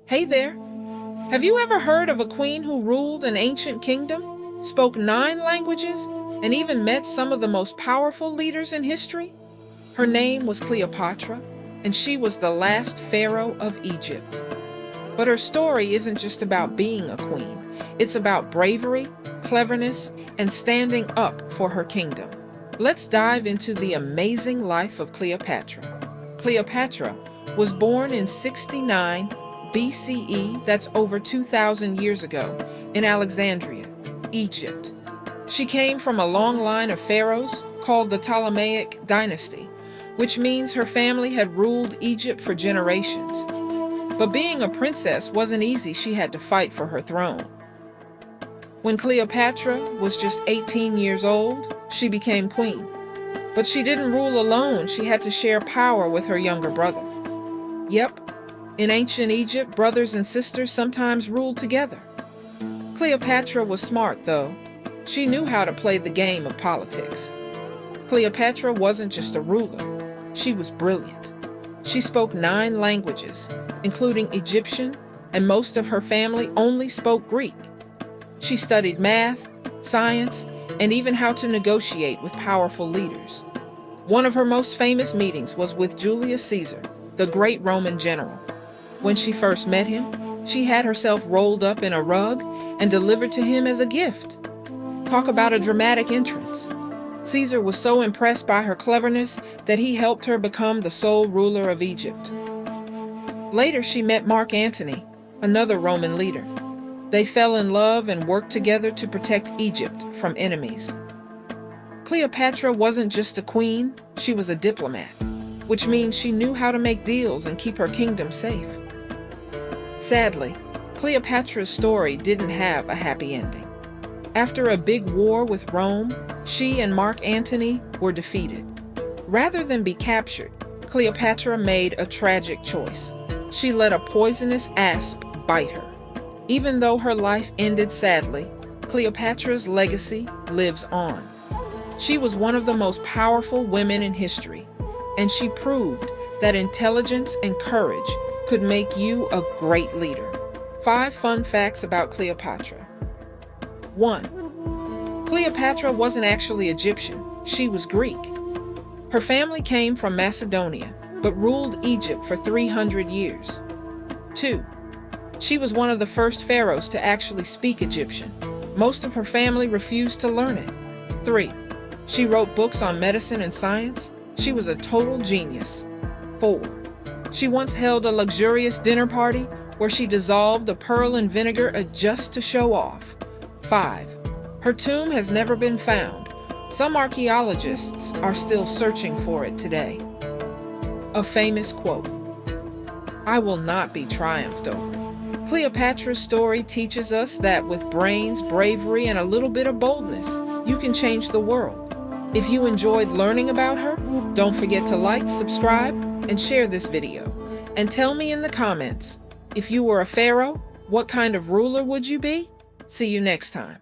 Hey there! Have you ever heard of a queen who ruled an ancient kingdom, spoke 9 languages, and even met some of the most powerful leaders in history? Her name was Cleopatra, and she was the last pharaoh of Egypt. But her story isn't just about being a queen. It's about bravery, cleverness, and standing up for her kingdom. Let's dive into the amazing life of Cleopatra. Cleopatra was born in 69 BCE, that's over 2,000 years ago, in Alexandria, Egypt. She came from a long line of pharaohs called the Ptolemaic dynasty, which means her family had ruled Egypt for generations. But being a princess wasn't easy. She had to fight for her throne. When Cleopatra was just 18 years old, she became queen. But she didn't rule alone. She had to share power with her younger brother. Yep, in ancient Egypt, brothers and sisters sometimes ruled together. Cleopatra was smart, though. She knew how to play the game of politics. Cleopatra wasn't just a ruler. She was brilliant. She spoke 9 languages, including Egyptian, and most of her family only spoke Greek. She studied math, science, and even how to negotiate with powerful leaders. One of her most famous meetings was with Julius Caesar, the great Roman general. When she first met him, she had herself rolled up in a rug and delivered to him as a gift. Talk about a dramatic entrance. Caesar was so impressed by her cleverness that he helped her become the sole ruler of Egypt. Later, she met Mark Antony, another Roman leader. They fell in love and worked together to protect Egypt from enemies. Cleopatra wasn't just a queen, she was a diplomat, which means she knew how to make deals and keep her kingdom safe. Sadly, Cleopatra's story didn't have a happy ending. After a big war with Rome, she and Mark Antony were defeated. Rather than be captured, Cleopatra made a tragic choice. She let a poisonous asp bite her. Even though her life ended sadly, Cleopatra's legacy lives on. She was one of the most powerful women in history, and she proved that intelligence and courage could make you a great leader. 5 fun facts about Cleopatra. 1. Cleopatra wasn't actually Egyptian, she was Greek. Her family came from Macedonia, but ruled Egypt for 300 years. 2. She was one of the first pharaohs to actually speak Egyptian. Most of her family refused to learn it. 3. She wrote books on medicine and science. She was a total genius. 4. She once held a luxurious dinner party where she dissolved a pearl in vinegar just to show off. 5. Her tomb has never been found. Some archaeologists are still searching for it today. A famous quote: "I will not be triumphed over." Cleopatra's story teaches us that with brains, bravery, and a little bit of boldness, you can change the world. If you enjoyed learning about her, don't forget to like, subscribe, and share this video. And tell me in the comments, if you were a pharaoh, what kind of ruler would you be? See you next time.